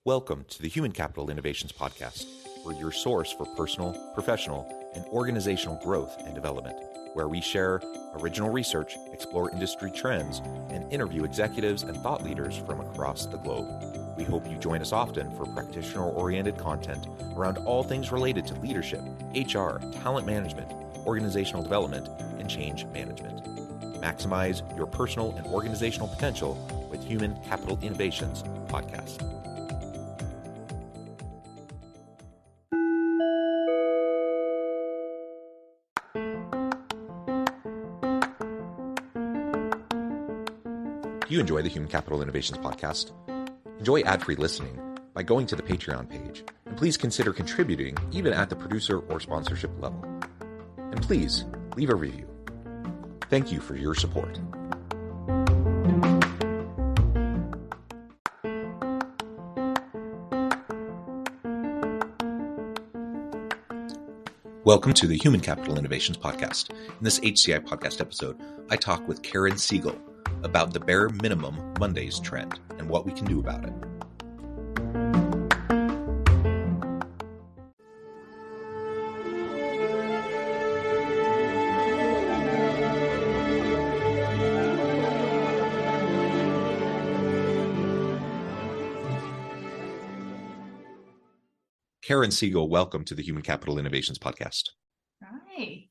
Welcome to the Human Capital Innovations Podcast. We're your source for personal, professional, and organizational growth and development, where we share original research, explore industry trends, and interview executives and thought leaders from across the globe. We hope you join us often for practitioner-oriented content around all things related to leadership, HR, talent management, organizational development, and change management. Maximize your personal and organizational potential with Human Capital Innovations Podcast. Do you enjoy the Human Capital Innovations Podcast? Enjoy ad-free listening by going to the Patreon page, and please consider contributing even at the producer or sponsorship level. And please leave a review. Thank you for your support. Welcome to the Human Capital Innovations Podcast. In this HCI podcast episode, I talk with Karen Siegel about the bare minimum Mondays trend and what we can do about it. Karen Siegel, welcome to the Human Capital Innovations Podcast. Hi.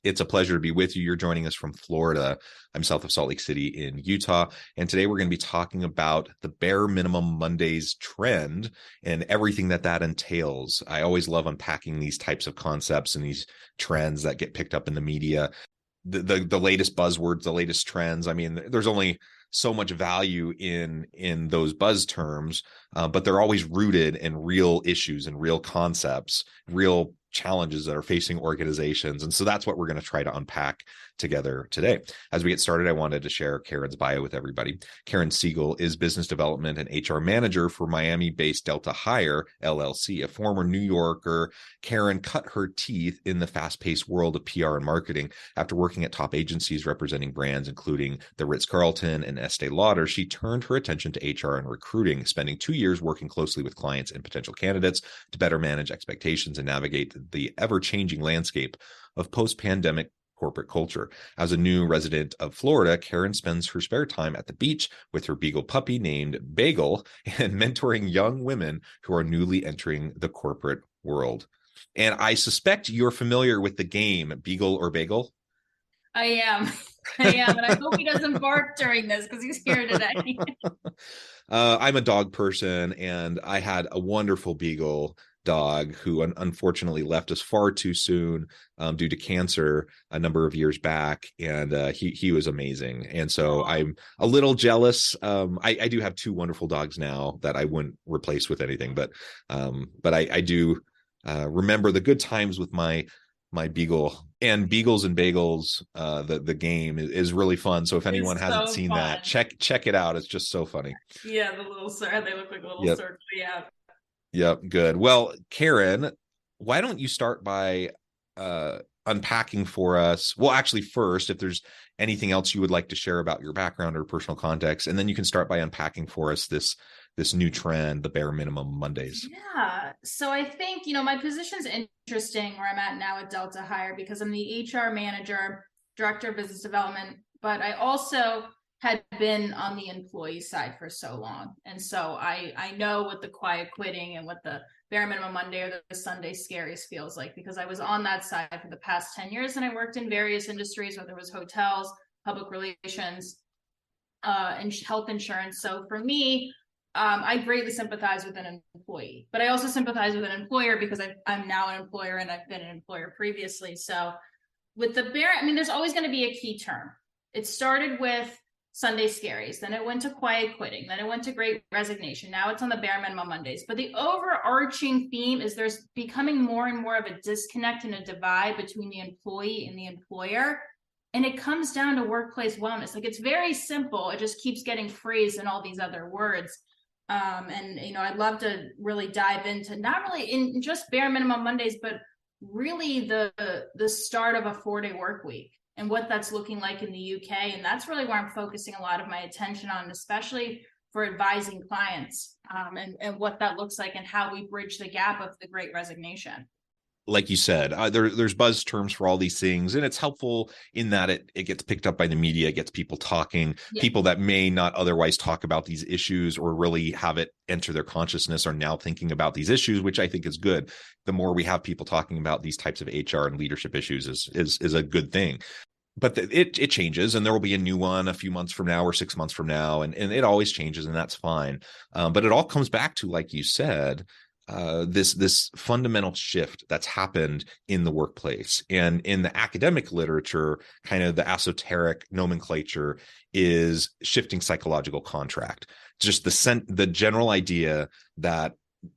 It's a pleasure to be with you. You're joining us from Florida. I'm south of Salt Lake City in Utah. And today we're going to be talking about the bare minimum Mondays trend and everything that entails. I always love unpacking these types of concepts and these trends that get picked up in the media. The latest buzzwords, the latest trends. I mean, there's only so much value in those buzz terms, but they're always rooted in real issues and real concepts, real challenges that are facing organizations. And so that's what we're going to try to unpack together today. As we get started, I wanted to share Karen's bio with everybody. Karen Siegel is business development and HR manager for Miami-based Delta Hire LLC, a former New Yorker. Karen cut her teeth in the fast-paced world of PR and marketing. After working at top agencies representing brands including the Ritz-Carlton and Estee Lauder, she turned her attention to HR and recruiting, spending 2 years working closely with clients and potential candidates to better manage expectations and navigate the ever-changing landscape of post-pandemic corporate culture. As a new resident of Florida, Karen spends her spare time at the beach with her beagle puppy named Bagel and mentoring young women who are newly entering the corporate world. And I suspect you're familiar with the game Beagle or Bagel. I am, and I hope he doesn't bark during this because he's here today. I'm a dog person, and I had a wonderful beagle dog who unfortunately left us far too soon due to cancer a number of years back, and he was amazing. And so I'm a little jealous. I do have two wonderful dogs now that I wouldn't replace with anything, but I do remember the good times with my beagle. And Beagles and Bagels, the game is really fun. So if anyone hasn't seen that, check it out. It's just so funny. Yeah, the little circle. They look like a little circle. Yeah. Yep. Good. Well, Karen, why don't you start by unpacking for us? Well, actually, first, if there's anything else you would like to share about your background or personal context, and then you can start by unpacking for us this new trend, the bare minimum Mondays. Yeah. So I think, my position's interesting where I'm at now at Delta Hire because I'm the HR manager, director of business development, but I also had been on the employee side for so long. And so I know what the quiet quitting and what the bare minimum Monday or the Sunday scaries feels like, because I was on that side for the past 10 years and I worked in various industries, whether it was hotels, public relations, and health insurance. So for me, I greatly sympathize with an employee, but I also sympathize with an employer because I'm now an employer and I've been an employer previously. So with the there's always going to be a key term. It started with Sunday scaries, then it went to quiet quitting, then it went to great resignation. Now it's on the bare minimum Mondays. But the overarching theme is there's becoming more and more of a disconnect and a divide between the employee and the employer. And it comes down to workplace wellness. Like, it's very simple. It just keeps getting phrased in all these other words. I'd love to really dive into not really in just bare minimum Mondays, but really the start of a 4-day work week and what that's looking like in the UK. And that's really where I'm focusing a lot of my attention on, especially for advising clients, and what that looks like and how we bridge the gap of the Great Resignation. Like you said, there's buzz terms for all these things, and it's helpful in that it gets picked up by the media, it gets people talking. Yeah. People that may not otherwise talk about these issues or really have it enter their consciousness are now thinking about these issues, which I think is good. The more we have people talking about these types of HR and leadership issues is a good thing. But it changes, and there will be a new one a few months from now or 6 months from now, and it always changes, and that's fine. But it all comes back to, like you said, this fundamental shift that's happened in the workplace. And in the academic literature, kind of the esoteric nomenclature is shifting psychological contract. Just the general idea that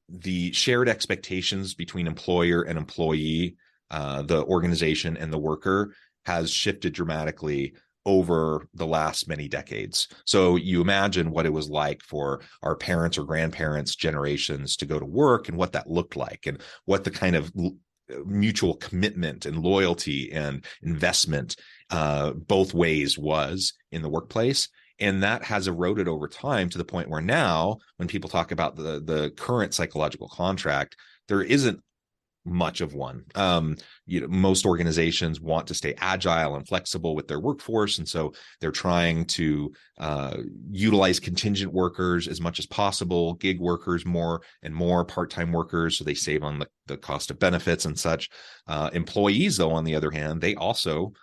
the shared expectations between employer and employee, the organization and the worker, has shifted dramatically over the last many decades. So you imagine what it was like for our parents or grandparents' generations to go to work, and what that looked like, and what the kind of mutual commitment and loyalty and investment both ways was in the workplace. And that has eroded over time to the point where now, when people talk about the current psychological contract, there isn't much of one. Most organizations want to stay agile and flexible with their workforce, and so they're trying to utilize contingent workers as much as possible, gig workers more and more, part-time workers, so they save on the cost of benefits and such. Employees, though, on the other hand, they also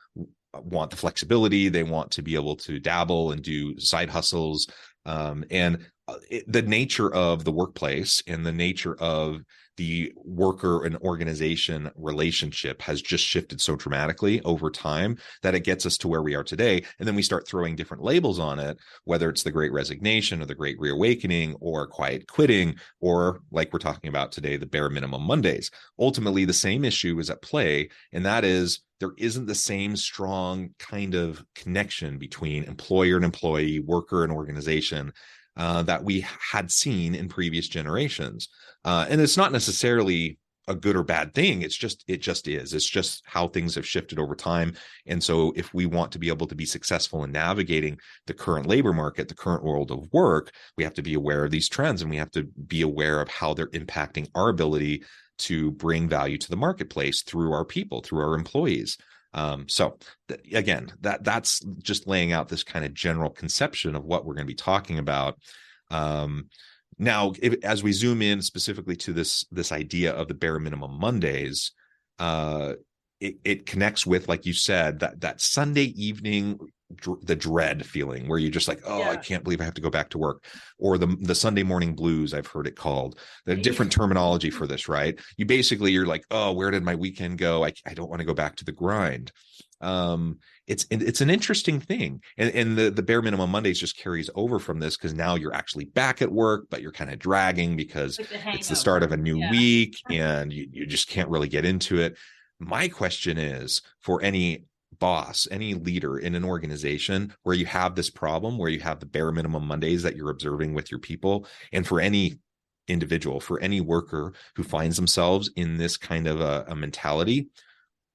want the flexibility. They want to be able to dabble and do side hustles, and the nature of the workplace and the nature of the worker and organization relationship has just shifted so dramatically over time that it gets us to where we are today. And then we start throwing different labels on it, whether it's the Great Resignation or the Great Reawakening or quiet quitting, or, like we're talking about today, the bare minimum Mondays. Ultimately, the same issue is at play, and that is there isn't the same strong kind of connection between employer and employee, worker and organization that we had seen in previous generations. And it's not necessarily a good or bad thing. It just is. It's just how things have shifted over time. And so if we want to be able to be successful in navigating the current labor market, the current world of work, we have to be aware of these trends, and we have to be aware of how they're impacting our ability to bring value to the marketplace through our people, through our employees. Again, that's just laying out this kind of general conception of what we're going to be talking about. Now, as we zoom in specifically to this idea of the bare minimum Mondays, it connects with, like you said, that Sunday evening, the dread feeling where you're just like, oh, yeah, I can't believe I have to go back to work, or the Sunday morning blues, I've heard it called. The different terminology for this, right? You're like, oh, where did my weekend go? I don't want to go back to the grind. It's an interesting thing, and the bare minimum Mondays just carries over from this, because now you're actually back at work, but you're kind of dragging because it's the start of a new week, and you just can't really get into it. My question is, for any boss, any leader in an organization where you have this problem, where you have the bare minimum Mondays that you're observing with your people, and for any individual, for any worker who finds themselves in this kind of a mentality,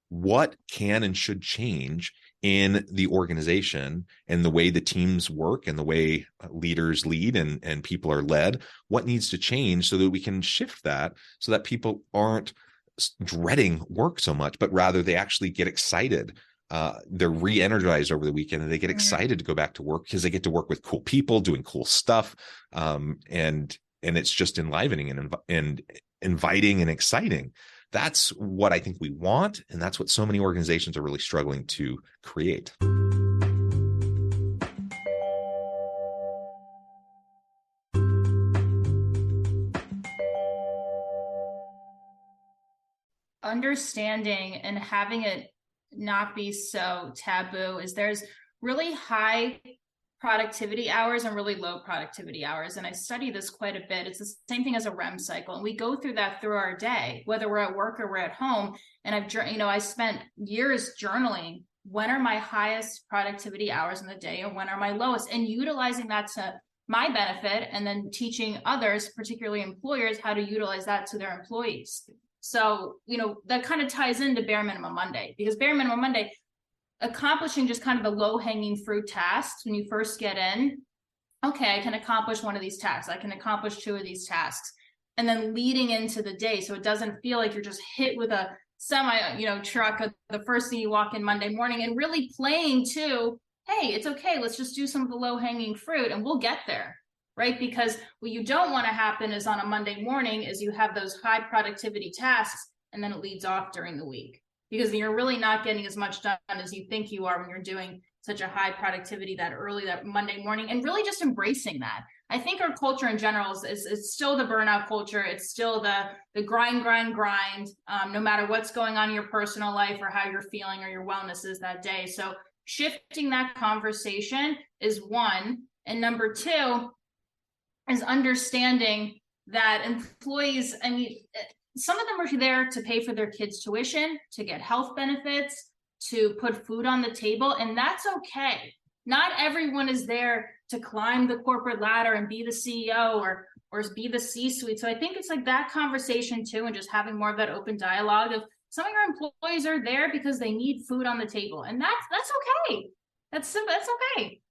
what can and should change in the organization and the way the teams work and the way leaders lead and people are led? What needs to change so that we can shift that, so that people aren't dreading work so much, but rather they actually get excited? They're re-energized over the weekend, and they get excited to go back to work because they get to work with cool people doing cool stuff. And it's just enlivening and inviting and exciting. That's what I think we want, and that's what so many organizations are really struggling to create. Understanding and having it not be so taboo is there's really high productivity hours and really low productivity hours. And I study this quite a bit. It's the same thing as a REM cycle. And we go through that through our day, whether we're at work or we're at home. And I spent years journaling, when are my highest productivity hours in the day and when are my lowest, and utilizing that to my benefit, and then teaching others, particularly employers, how to utilize that to their employees. So, that kind of ties into bare minimum Monday, because bare minimum Monday, accomplishing just kind of a low hanging fruit task when you first get in, okay, I can accomplish one of these tasks. I can accomplish two of these tasks. And then leading into the day, so it doesn't feel like you're just hit with a semi, truck the first thing you walk in Monday morning, and really playing to, hey, it's okay. Let's just do some of the low hanging fruit and we'll get there. Right. Because what you don't want to happen is on a Monday morning is you have those high productivity tasks and then it leads off during the week because you're really not getting as much done as you think you are when you're doing such a high productivity that Monday morning, and really just embracing that. I think our culture in general is still the burnout culture. It's still the grind, no matter what's going on in your personal life or how you're feeling or your wellness is that day. So shifting that conversation is one. And number two is understanding that employees, I mean, some of them are there to pay for their kids' tuition, to get health benefits, to put food on the table, and that's okay. Not everyone is there to climb the corporate ladder and be the CEO or be the C-suite. So I think it's like that conversation too, and just having more of that open dialogue of some of your employees are there because they need food on the table, and that's okay. That's okay.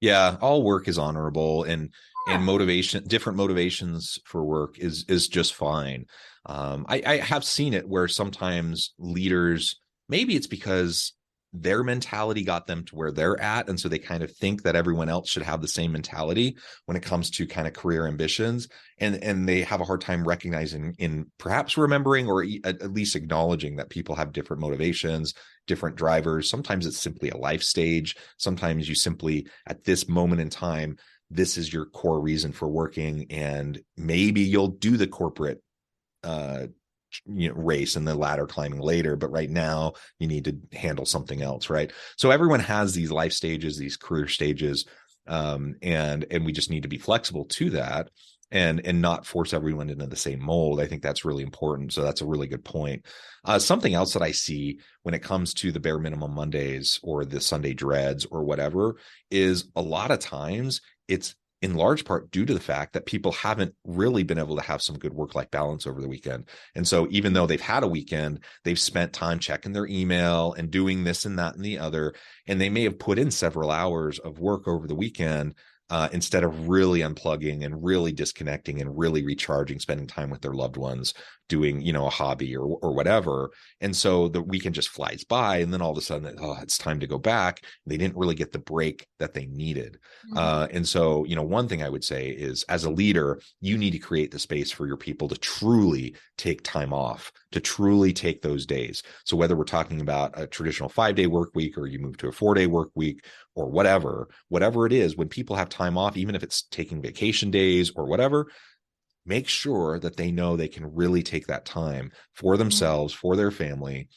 Yeah, all work is honorable, and Yeah. motivation, different motivations for work is just fine. I have seen it where sometimes leaders, maybe it's because their mentality got them to where they're at, and so they kind of think that everyone else should have the same mentality when it comes to kind of career ambitions, and they have a hard time recognizing, in perhaps remembering or at least acknowledging that people have different motivations, different drivers. Sometimes it's simply a life stage. Sometimes you simply, at this moment in time, this is your core reason for working, and maybe you'll do the corporate race and the ladder climbing later, but right now you need to handle something else, right? So everyone has these life stages, these career stages, and we just need to be flexible to that, and not force everyone into the same mold. I think that's really important. So that's a really good point. Something else that I see when it comes to the bare minimum Mondays or the Sunday dreads or whatever is a lot of times it's in large part due to the fact that people haven't really been able to have some good work-life balance over the weekend. And so even though they've had a weekend, they've spent time checking their email and doing this and that and the other, and they may have put in several hours of work over the weekend, instead of really unplugging and really disconnecting and really recharging, spending time with their loved ones, doing, a hobby or whatever. And so the weekend just flies by, and then all of a sudden, it's time to go back. They didn't really get the break that they needed. And so, one thing I would say is, as a leader, you need to create the space for your people to truly take time off, to truly take those days. So whether we're talking about a traditional 5-day work week, or you move to a 4-day work week, or whatever it is, when people have time off, even if it's taking vacation days or whatever, make sure that they know they can really take that time for themselves, for their family,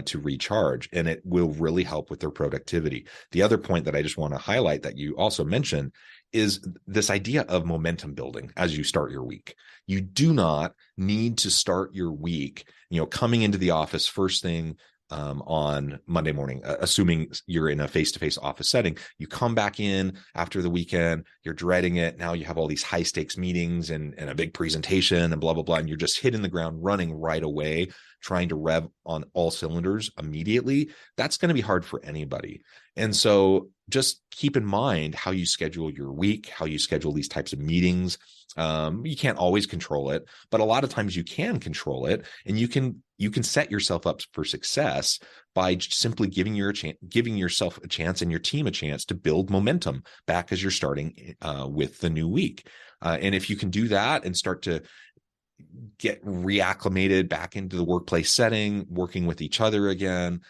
to recharge, and it will really help with their productivity. The other point that I just want to highlight that you also mentioned is this idea of momentum building as you start your week. You do not need to start your week, coming into the office first thing on Monday morning, assuming you're in a face-to-face office setting. You come back in after the weekend, you're dreading it. Now you have all these high stakes meetings and a big presentation and blah, blah, blah. And you're just hitting the ground running right away, trying to rev on all cylinders immediately. That's going to be hard for anybody. And so just keep in mind how you schedule your week, how you schedule these types of meetings. You can't always control it, but a lot of times you can control it, and you can set yourself up for success by simply giving yourself a chance and your team a chance to build momentum back as you're starting with the new week. And if you can do that and start to get reacclimated back into the workplace setting, working with each other again,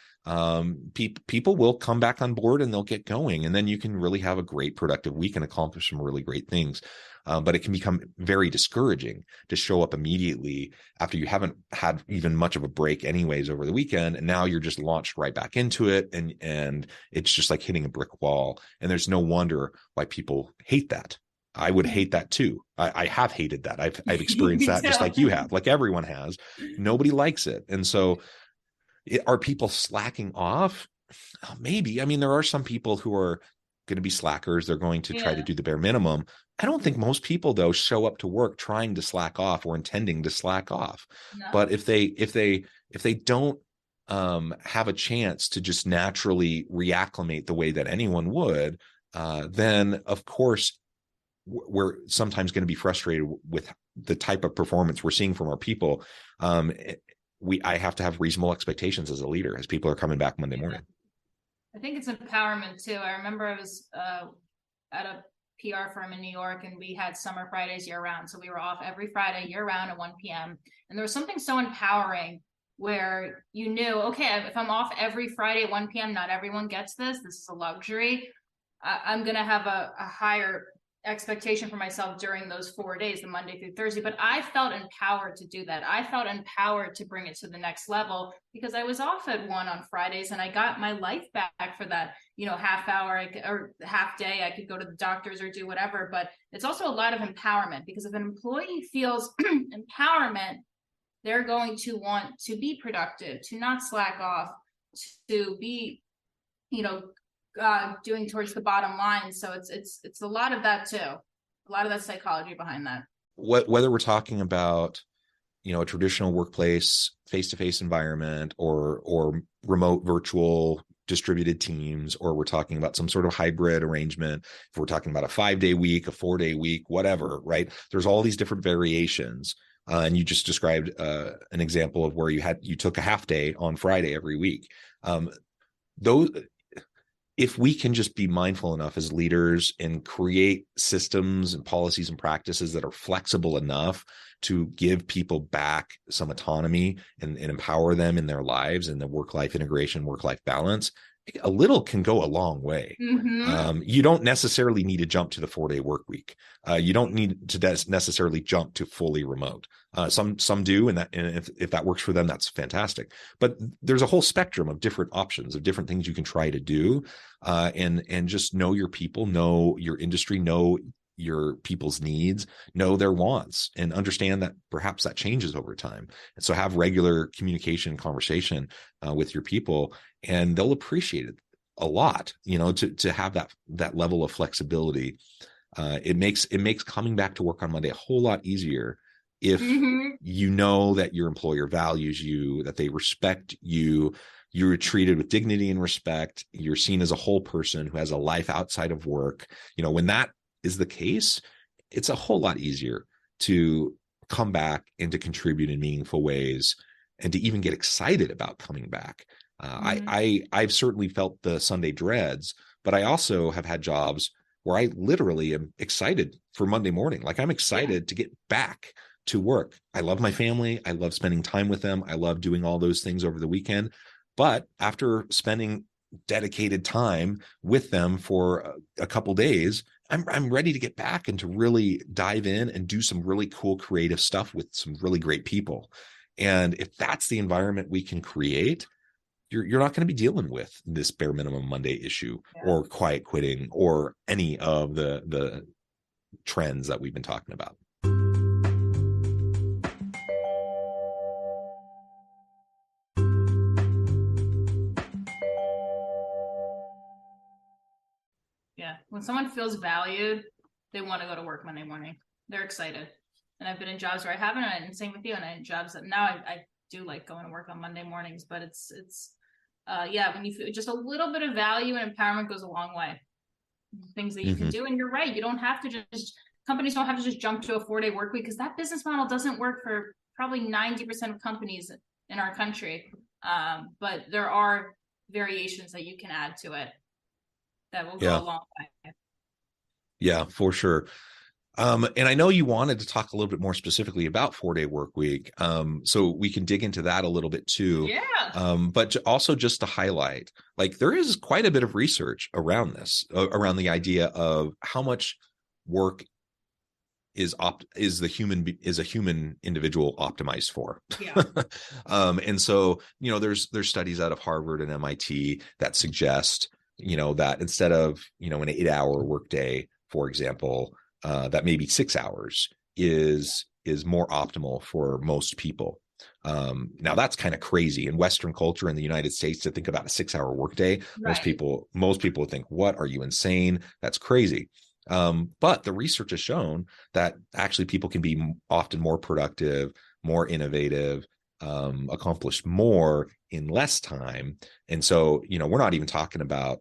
people will come back on board and they'll get going. And then you can really have a great productive week and accomplish some really great things. But it can become very discouraging to show up immediately after you haven't had even much of a break anyways over the weekend. And now you're just launched right back into it. And it's just like hitting a brick wall. And there's no wonder why people hate that. I would hate that too. I have hated that. I've experienced that just like you have, like everyone has. Nobody likes it. And so are people slacking off? Maybe. I mean, there are some people who are going to be slackers. They're going to try to do the bare minimum. I don't think most people, though, show up to work trying to slack off or intending to slack off. No. But if they don't have a chance to just naturally reacclimate the way that anyone would, then of course we're sometimes going to be frustrated with the type of performance we're seeing from our people. I have to have reasonable expectations as a leader as people are coming back Monday morning. I think it's empowerment too. I remember I was at a PR firm in New York, and we had summer Fridays year round. So we were off every Friday year round at 1 p.m. And there was something so empowering where you knew, okay, if I'm off every Friday at 1 p.m., not everyone gets this. This is a luxury. I'm going to have a higher expectation for myself during those 4 days, the Monday through Thursday. But I felt empowered to do that. I felt empowered to bring it to the next level because I was off at 1 on Fridays, and I got my life back for that, half hour or half day. I could go to the doctors or do whatever. But it's also a lot of empowerment, because if an employee feels empowerment, they're going to want to be productive, to not slack off, to be, doing towards the bottom line. So it's a lot of that too. A lot of that psychology behind that. Whether we're talking about, a traditional workplace, face-to-face environment, or remote virtual distributed teams, or we're talking about some sort of hybrid arrangement, if we're talking about a 5-day week, a 4-day week, whatever, right? There's all these different variations. And you just described an example of where you took a half day on Friday every week. If we can just be mindful enough as leaders and create systems and policies and practices that are flexible enough to give people back some autonomy and empower them in their lives and the work-life integration, work-life balance, a little can go a long way. Mm-hmm. You don't necessarily need to jump to the 4-day work week. You don't need to necessarily jump to fully remote. Some do, and if that works for them, that's fantastic. But there's a whole spectrum of different options, of different things you can try to do, and just know your people, know your industry, know your people's needs, know their wants, and understand that perhaps that changes over time. And so have regular communication, conversation with your people, and they'll appreciate it a lot, to have that level of flexibility. It makes coming back to work on Monday a whole lot easier if you know that your employer values you, that they respect you, you're treated with dignity and respect, you're seen as a whole person who has a life outside of work. When that is the case, it's a whole lot easier to come back and to contribute in meaningful ways, and to even get excited about coming back. I've certainly felt the Sunday dreads, but I also have had jobs where I literally am excited for Monday morning. Like, I'm excited to get back to work. I love my family. I love spending time with them. I love doing all those things over the weekend. But after spending dedicated time with them for a couple days, I'm ready to get back and to really dive in and do some really cool creative stuff with some really great people. And if that's the environment we can create, you're not going to be dealing with this bare minimum Monday issue or quiet quitting or any of the trends that we've been talking about. Yeah. When someone feels valued, they want to go to work Monday morning. They're excited. And I've been in jobs where I haven't, and same with you. And in jobs that now I do like going to work on Monday mornings, but it's when you feel just a little bit of value and empowerment goes a long way. Things that you can do. And you're right. You don't have to companies don't have to just jump to a 4-day work week, because that business model doesn't work for probably 90% of companies in our country. But there are variations that you can add to it that will go a long way. Yeah, for sure. And I know you wanted to talk a little bit more specifically about 4-day work week. So we can dig into that a little bit too. Yeah. But also just to highlight, like, there is quite a bit of research around this, around the idea of how much work is a human individual optimized for. Yeah. And so, there's studies out of Harvard and MIT that suggest, that instead of, an 8-hour workday, for example, that maybe 6 hours is more optimal for most people. Now that's kind of crazy in Western culture in the United States to think about a 6-hour workday. Right. Most people would think, what, are you insane? That's crazy. But the research has shown that actually people can be often more productive, more innovative, accomplish more in less time. And so, we're not even talking about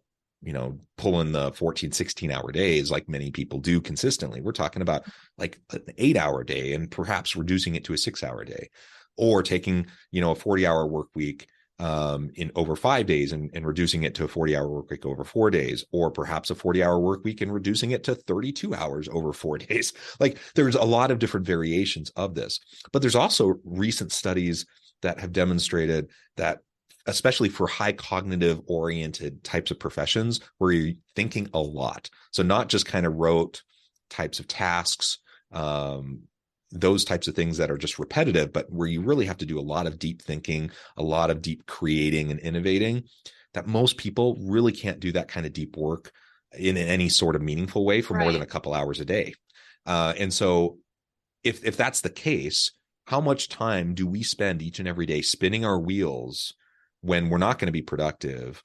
pulling the 14, 16-hour days like many people do consistently. We're talking about like an 8-hour day and perhaps reducing it to a 6-hour day, or taking, a 40-hour work week in over 5 days and reducing it to a 40-hour work week over 4 days, or perhaps a 40-hour work week and reducing it to 32 hours over 4 days. Like, there's a lot of different variations of this, but there's also recent studies that have demonstrated that, especially for high cognitive oriented types of professions where you're thinking a lot, so not just kind of rote types of tasks, those types of things that are just repetitive, but where you really have to do a lot of deep thinking, a lot of deep creating and innovating, that most people really can't do that kind of deep work in any sort of meaningful way for more than a couple hours a day. And so if that's the case, how much time do we spend each and every day spinning our wheels when we're not going to be productive,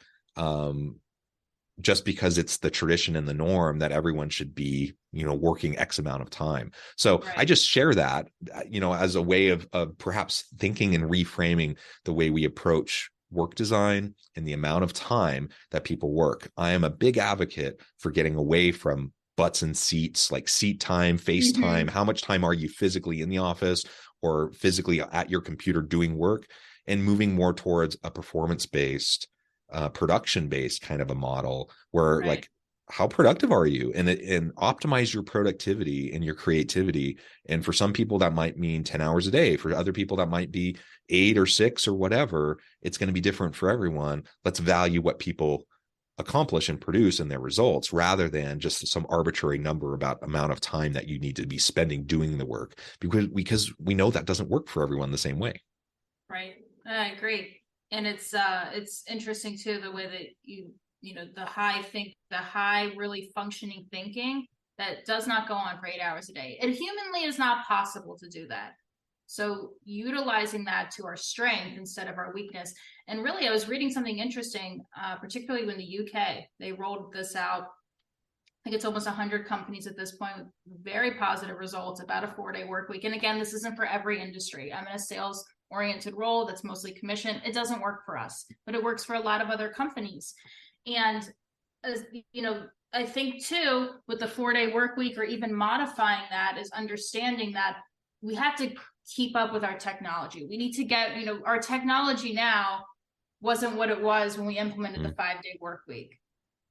just because it's the tradition and the norm that everyone should be, working X amount of time. So I just share that, as a way of perhaps thinking and reframing the way we approach work design and the amount of time that people work. I am a big advocate for getting away from butts and seats, like seat time, face time. How much time are you physically in the office or physically at your computer doing work, and moving more towards a performance-based, production-based kind of a model where like, how productive are you, and optimize your productivity and your creativity. And for some people that might mean 10 hours a day. For other people that might be 8 or 6 or whatever. It's going to be different for everyone. Let's value what people accomplish and produce in their results, rather than just some arbitrary number about amount of time that you need to be spending doing the work, because we know that doesn't work for everyone the same way. Right. I agree. And it's interesting too, the way that the high really functioning thinking that does not go on for 8 hours a day. It humanly is not possible to do that. So utilizing that to our strength instead of our weakness. And really, I was reading something interesting, particularly when the UK, they rolled this out. I think it's almost 100 companies at this point, with very positive results about a 4-day work week. And again, this isn't for every industry. I'm in a sales oriented role that's mostly commission. It doesn't work for us, but it works for a lot of other companies. And I think too, with the 4-day work week, or even modifying that, is understanding that we have to keep up with our technology. We need to get, our technology now wasn't what it was when we implemented the 5-day work week.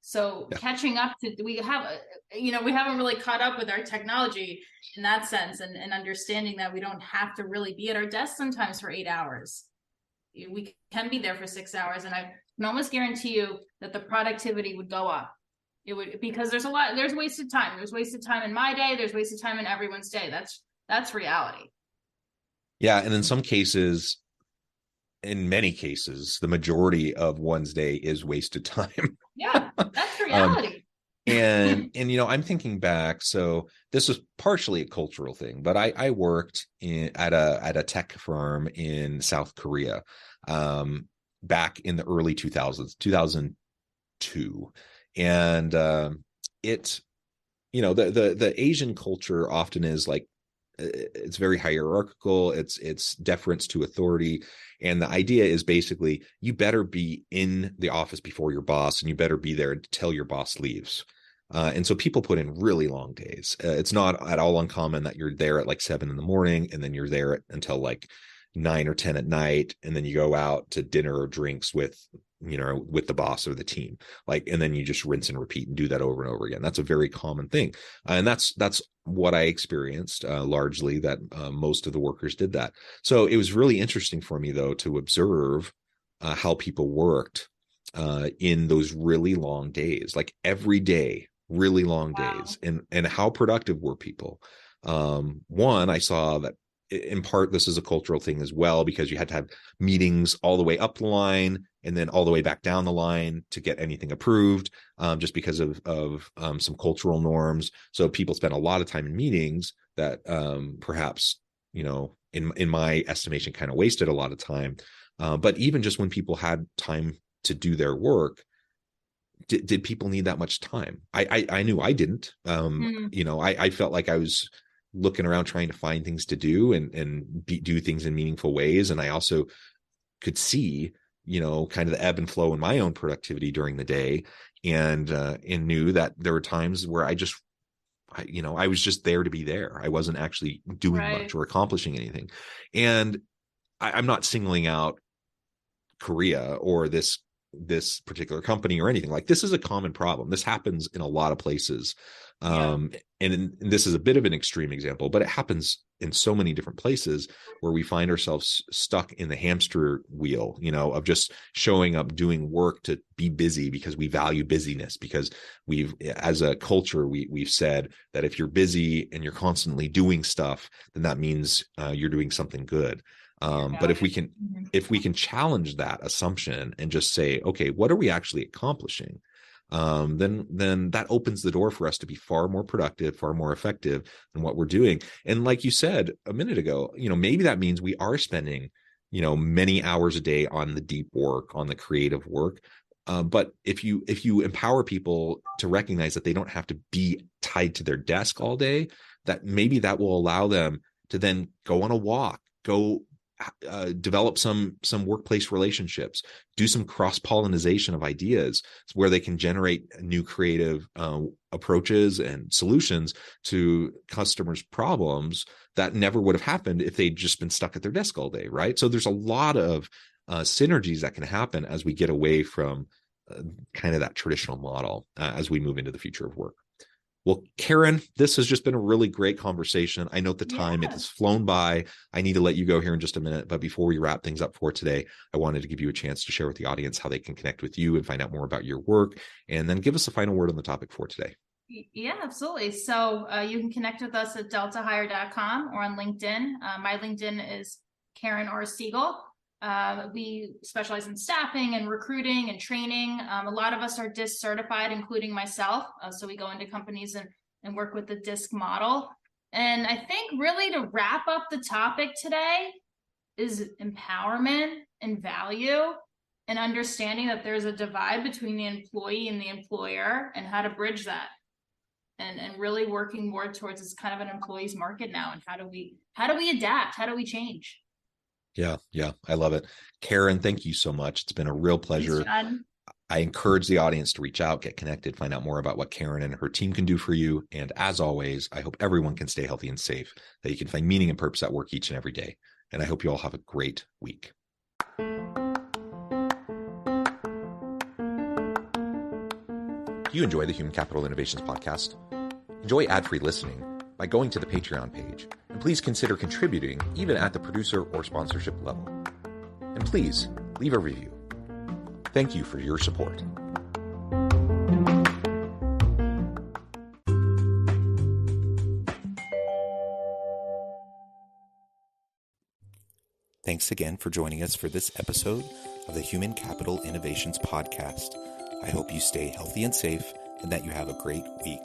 So catching up to, we haven't really caught up with our technology in that sense, and understanding that we don't have to really be at our desk sometimes for 8 hours. We can be there for 6 hours, and I can almost guarantee you that the productivity would go up. It would, because there's wasted time. There's wasted time in my day. There's wasted time in everyone's day. That's reality. Yeah. And in some cases, in many cases, the majority of one's day is wasted time. Yeah, that's reality. And I'm thinking back. So this was partially a cultural thing, but I worked at a tech firm in South Korea, back in the early 2000s, 2002. And the Asian culture often is like, it's very hierarchical. It's deference to authority. And the idea is basically, you better be in the office before your boss, and you better be there until your boss leaves. And so people put in really long days. It's not at all uncommon that you're there at like 7 a.m. and then you're there until like 9 or 10 at night. And then you go out to dinner or drinks with the boss or the team, and then you just rinse and repeat and do that over and over again. That's a very common thing. And that's what I experienced, largely, that most of the workers did that. So it was really interesting for me, though, to observe how people worked in those really long days, like every day, really long days, and how productive were people. One, I saw that in part, this is a cultural thing as well, because you had to have meetings all the way up the line and then all the way back down the line to get anything approved, just because of some cultural norms. So people spend a lot of time in meetings that perhaps, in my estimation, kind of wasted a lot of time. But even just when people had time to do their work, did people need that much time? I knew I didn't. I felt like I was looking around trying to find things to do and do things in meaningful ways. And I also could see, kind of the ebb and flow in my own productivity during the day. and knew that there were times where I was just there to be there. I wasn't actually doing much or accomplishing anything. And I'm not singling out Korea or this particular company or anything. Like, this is a common problem. This happens in a lot of places. And this is a bit of an extreme example, but it happens in so many different places where we find ourselves stuck in the hamster wheel, of just showing up, doing work to be busy because we value busyness, because as a culture, we've said that if you're busy and you're constantly doing stuff, then that means you're doing something good. But if we can challenge that assumption and just say, okay, what are we actually accomplishing? Then that opens the door for us to be far more productive, far more effective in what we're doing. And like you said a minute ago, maybe that means we are spending, many hours a day on the deep work, on the creative work. But if you empower people to recognize that they don't have to be tied to their desk all day, that maybe that will allow them to then go on a walk, go develop some workplace relationships, do some cross-pollination of ideas where they can generate new creative approaches and solutions to customers' problems that never would have happened if they'd just been stuck at their desk all day, right? So there's a lot of synergies that can happen as we get away from kind of that traditional model as we move into the future of work. Well, Karen, this has just been a really great conversation. I note the time, It has flown by. I need to let you go here in just a minute. But before we wrap things up for today, I wanted to give you a chance to share with the audience how they can connect with you and find out more about your work, and then give us a final word on the topic for today. Yeah, absolutely. So you can connect with us at deltahire.com or on LinkedIn. My LinkedIn is Karen or Siegel. We specialize in staffing and recruiting and training. A lot of us are DISC certified, including myself. So we go into companies and work with the DISC model. And I think really to wrap up the topic today is empowerment and value, and understanding that there's a divide between the employee and the employer, and how to bridge that. And really working more towards this kind of an employee's market now. And how do we adapt? How do we change? Yeah. I love it. Karen, thank you so much. It's been a real pleasure. Thanks, I encourage the audience to reach out, get connected, find out more about what Karen and her team can do for you. And as always, I hope everyone can stay healthy and safe, that you can find meaning and purpose at work each and every day. And I hope you all have a great week. Do you enjoy the Human Capital Innovations podcast? Enjoy ad-free listening by going to the Patreon page, and please consider contributing even at the producer or sponsorship level. And please leave a review. Thank you for your support. Thanks again for joining us for this episode of the Human Capital Innovations podcast. I hope you stay healthy and safe, and that you have a great week.